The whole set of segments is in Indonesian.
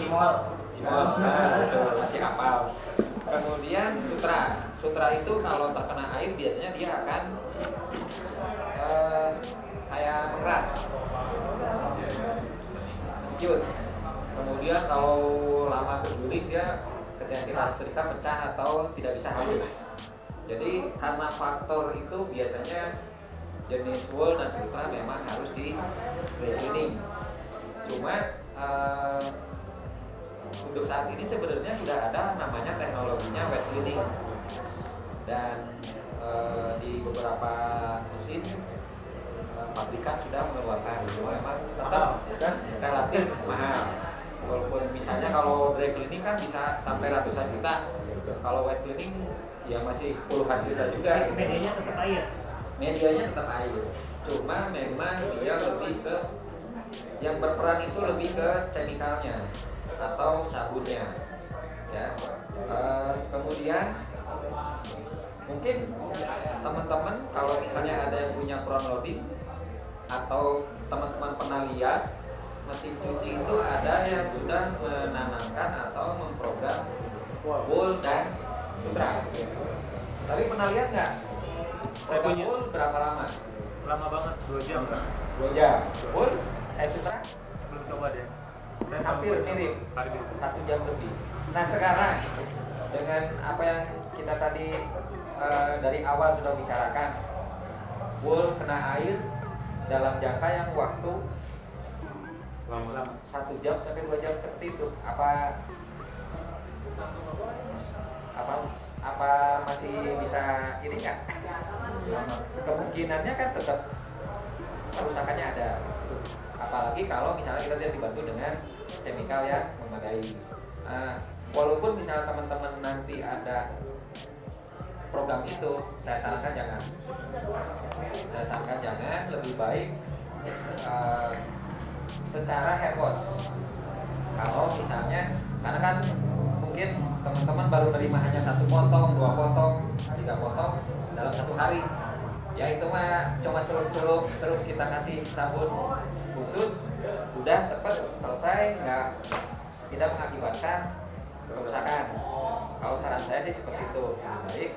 Cimol, nah, udah masih hafal. Kemudian sutra itu kalau terkena air biasanya dia akan kayak mengeras, ciut. Kemudian kalau lama berguling dia ketika kita setrika pecah atau tidak bisa halus. Jadi karena faktor itu biasanya jenis wool dan sutra memang harus di dry cleaning. Cuma untuk saat ini sebenarnya sudah ada namanya teknologinya wet cleaning, dan di beberapa mesin pabrikan sudah mengeluarkan. Cuma memang tetap relatif mahal. Walaupun misalnya kalau dry cleaning kan bisa sampai ratusan juta, kalau wet cleaning ya masih puluhan juta juga. Medianya tetap air. Medianya tetap air. Cuma memang dia lebih ke yang berperan itu lebih ke chemicalnya atau sabunnya, ya. Kemudian mungkin teman-teman kalau misalnya ada yang punya front loading atau teman-teman pernah lihat mesin cuci itu ada yang sudah menanamkan atau memprogram wool dan sutra. Tapi pernah lihat nggak? Program wool berapa lama? Lama banget, 2 jam. 2 jam. Wool, sutra? Belum coba deh. Saya Hampir mirip, 1 jam lebih. Nah sekarang dengan apa yang kita tadi dari awal sudah bicarakan, wool kena air dalam jangka yang waktu lama 1 jam sampai 2 jam seperti itu. Apa masih bisa ini nggak? Kemungkinannya kan tetap kerusakannya ada. Apalagi kalau misalnya kita tidak dibantu dengan chemical yang memadai. Walaupun misalnya teman-teman nanti ada program itu, saya sarankan jangan. Lebih baik secara hand wash. Kalau misalnya, karena kan mungkin teman-teman baru nerima hanya 1 potong, 2 potong, 3 potong dalam 1 hari. Ya itu mah cuma celup-celup, terus kita kasih sabun khusus, udah cepet selesai, tidak mengakibatkan kerusakan. Kalau saran saya sih seperti itu. Baik,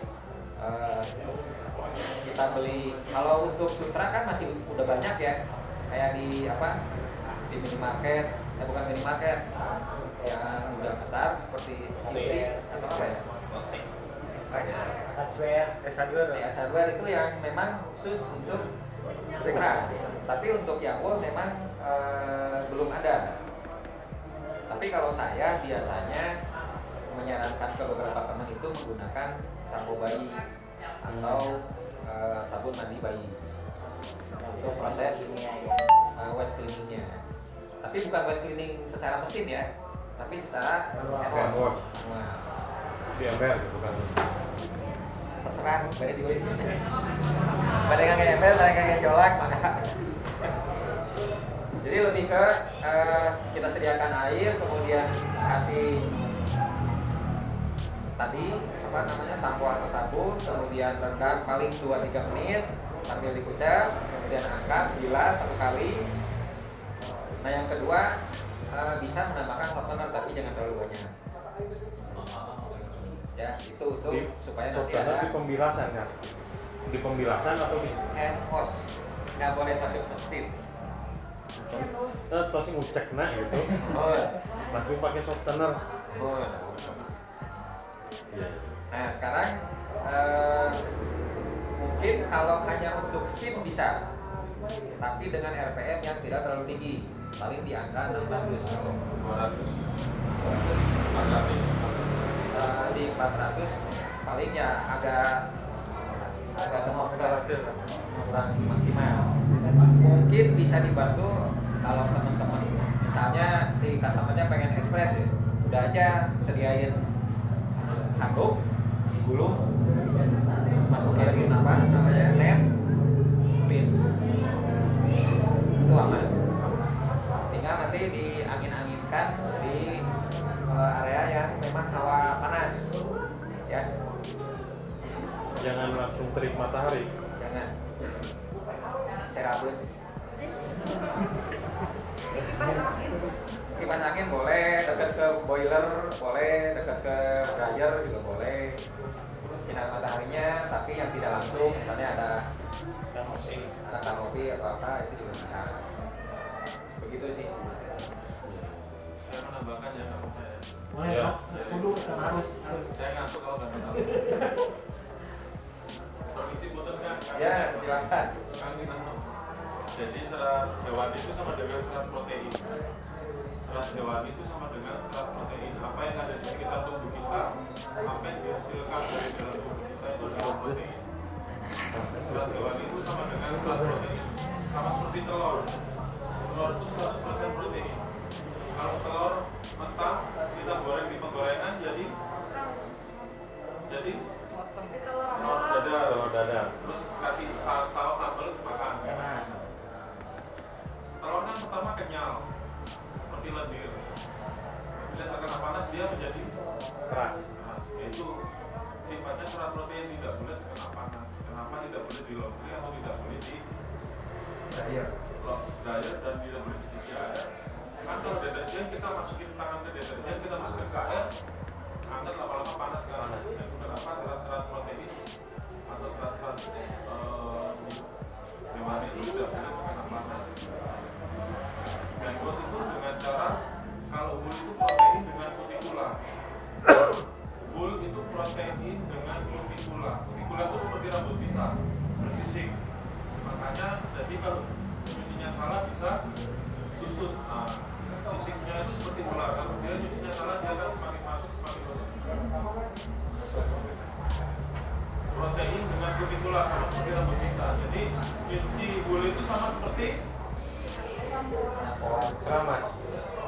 kita beli. Kalau untuk sutra kan masih udah banyak ya, kayak di minimarket, bukan minimarket, yang udah besar seperti Sifri atau apa ya? Hardware itu yang memang khusus untuk sutra. Tapi untuk yang wool memang belum ada. Tapi kalau saya biasanya menyarankan ke beberapa teman itu menggunakan sampo bayi atau sabun mandi bayi untuk proses wet cleaningnya. Tapi bukan wet cleaning secara mesin ya, tapi secara hand wash. di ember gitu kan. Terserah, banyak di pada yang kayak ember, pada yang kayak jolak, maka jadi lebih ke kita sediakan air, kemudian kasih tadi sampo atau sabun, kemudian rendam paling 2-3 menit sambil dikucap, kemudian angkat, bilas 1 kali. Nah yang kedua bisa menambahkan softener tapi jangan terlalu banyak. Ya itu untuk supaya nanti ada di pembilasan kan? Di pembilasan atau di hand wash, nggak boleh masuk mesin. terus ngucek gitu. Langsung pakai softener. Ya. Nah sekarang mungkin kalau hanya untuk steam bisa, tapi dengan RPM yang tidak terlalu tinggi, paling di angka 600, 400. Di 400 paling ya agak kurang maksimal. Mungkin bisa dibantu kalau teman-teman misalnya si customer-nya pengen ekspres ya, udah aja sediain handuk, digulung, masukin net, spin, itu aman. Tinggal nanti diangin-anginkan di area yang memang hawa panas, ya. Jangan langsung terik matahari. Jangan. Serabut. Kipas angin boleh, dekat ke maka itu juga bisa. Begitu sih. Saya menambahkan ya kalau saya. Boleh Ya. Pak, kudu harus. Saya ngantuk kalau nggak menambah. Permisi punten kan? Ya, silakan. Kang Minanto. Jadi serat hewani itu sama dengan serat protein. Serat hewani itu sama dengan serat protein. Apa yang ada di sekitar tubuh kita, apa yang dihasilkan dari dalam tubuh kita itu adalah protein. Serat hewani itu sama dengan serat protein. Sama seperti telur. Telur itu 100% protein. Kalau telur mentah kita goreng di penggorengan jadi telur dadar. Terus kasih saus sambal makan. Telur kan pertama kenyal, seperti lendir. Bila terkena panas dia menjadi keras. Itu sifatnya serat protein tidak boleh terkena panas. Kenapa tidak boleh di laundry atau tidak boleh di dryer dan tidak boleh dicuci air? Kan kalau deterjen kita masukin tangan ke deterjen, kita masukin ke air, angkat lama-lama panas kan. Itu kenapa serat-serat protein atau serat-serat hewani itu tidak boleh terkena panas. Dan terus itu dengan cara kalau wool itu protein dengan kutikula. Wool itu protein dengan kutikula. Kutikula itu seperti rambut kita, bersisik. Makanya jadi kalau nyucinya salah bisa susut. Nah, sisiknya itu seperti ular. Kalau dia nyucinya salah dia akan semakin masuk semakin masuk. Protein dengan kutikula sama seperti rambut kita. Jadi nyuci wool itu sama seperti Keramas.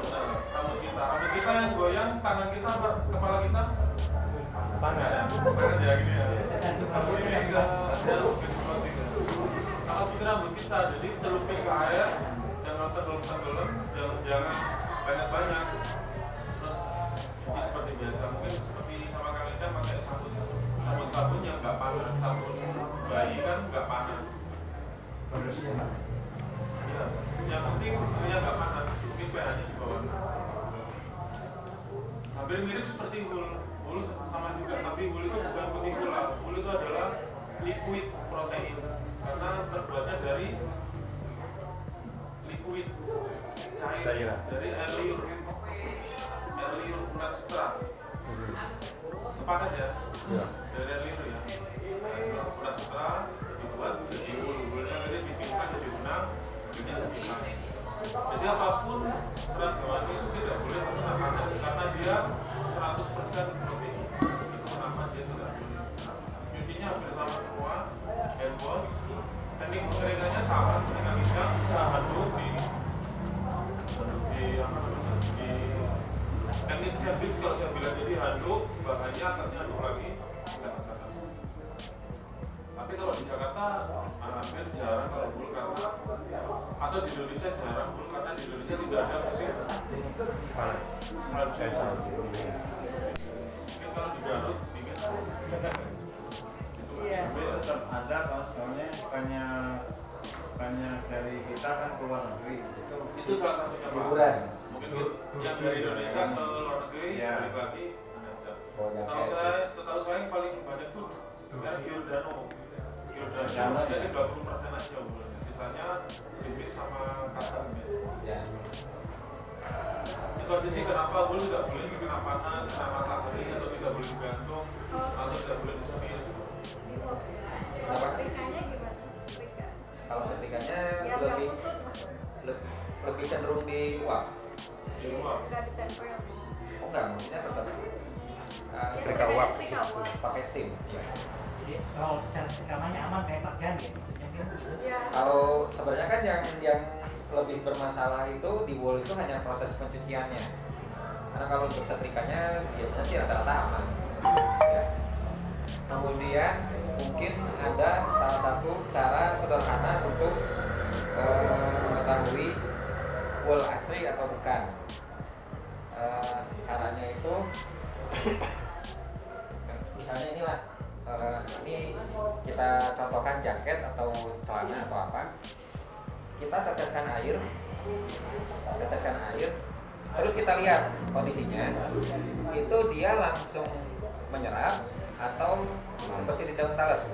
benar, rambut kita yang goyang, tangan kita apa kepala kita? Tangan ya gini ya. Rambut ini enggak seperti itu. Kalau putih rambut kita, jadi celupin ke air, jangan tenggelam, jangan banyak-banyak. Terus cuci seperti biasa, mungkin seperti sama Kang Ida pakai sabun yang nggak panas, sabun bayi kan nggak panas. Ya, yang penting yang nggak panas, mungkin pH-nya di bawah. Hampir mirip seperti wool sama juga, tapi wool itu bukan kutikula. Wool itu adalah liquid protein karena terbuatnya dari liquid cair dari air liur urat sutra. Sepakat ya? Dari air liur ya. Urat sutra dibuat jadi wool-woolnya jadi dipinkan jadi benang. Jadi apapun serat hewani itu tidak boleh terkena panas karena dia 100% protein. Itu kenapa dia tidak boleh. Nyucinya hampir sama semua, hand wash. Teknik pengeringannya sama seperti Kang Ida, bisa handuk di teknik sandwich kalau saya bilang, jadi handuk, bahannya atasnya handuk lagi, tidak masalah. Tapi kalau di Jakarta hampir jarang kalau wool karena atau di Indonesia jarang wool karena di Indonesia tidak ada musim panas. Mungkin kalau di Garut dingin. Iya. Tapi tetap ada kalau soalnya bukannya dari kita kan ke luar negeri Itu salah satunya Pak. Liburan. Mungkin yang dari Indonesia ke luar negeri balik lagi ada. Setahu saya yang paling banyak itu dari Giordano jadi 20% aja bulannya. Sisanya dimix sama cotton Ya. Itu aja sih kenapa wool tidak boleh kena panas, kena matahari, atau tidak boleh digantung, atau tidak boleh disemir. Setrikanya gimana? Setrika? Kalau setrikanya Ya nggak kusut, lebih cenderung di uap. Di luar. nggak ditempel. Oh enggak, maksudnya tetap Setrika uap. Setrika uap. pakai steam. Ya. Jadi kalau cara setrikamanya aman kayak Pak Gan ya, maksudnya gitu. Ya. Kalau sebenarnya kan yang lebih bermasalah itu di wool itu hanya proses pencuciannya. Karena kalau untuk setrikanya biasanya sih rata-rata aman. Ya. Kemudian mungkin ada salah satu cara sederhana untuk mengetahui wool asli atau bukan. Caranya itu misalnya inilah, ini kita contohkan jaket atau celana atau apa. Kita teteskan air, terus kita lihat kondisinya itu dia langsung menyerap atau seperti di daun talas.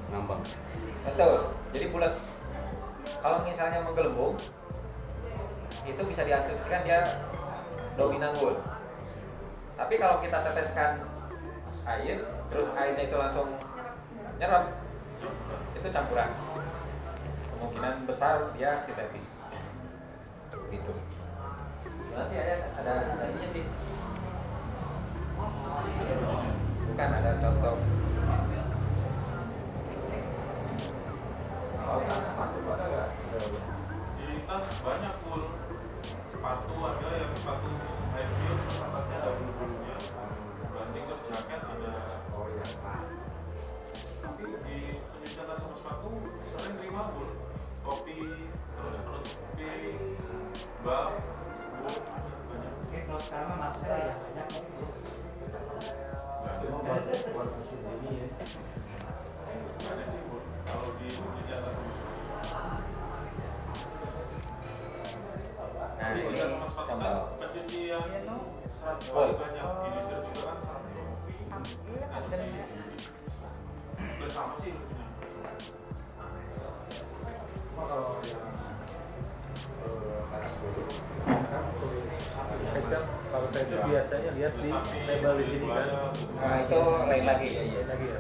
Ngambang. Betul, jadi bulat. Kalau misalnya menggelembung, itu bisa diasumsikan dia dominan wool. Tapi kalau kita teteskan air, terus airnya itu langsung nyerap, itu campuran. Kemungkinan besar dia sintetis. Gitu. Sebenarnya sih ada ininya sih. Bukan ada contoh. Oh, sepatu ada nggak? Di tas banyak full sepatu, ada yang sepatu high heel atasnya ada bulu-bulunya, banting terus jaket ada. Oh iya. Tapi di pencucian tas sama sepatu sering terima full topi, terus topi, bag, boot, banyak. Oke, kalau sekarang masker ya banyak. Banyak sih full kalau di pencucian tas sama sepatu. Nah, ini Pencucian sama sepatu contoh. kan pencucian serat Oh. banyak, di leader juga kan serat. Nah, jadi hampir sama sih intinya. Kecap kalau saya itu biasanya lihat di label di sini kan. Nah, itu lain lagi ya. Lain lagi ya.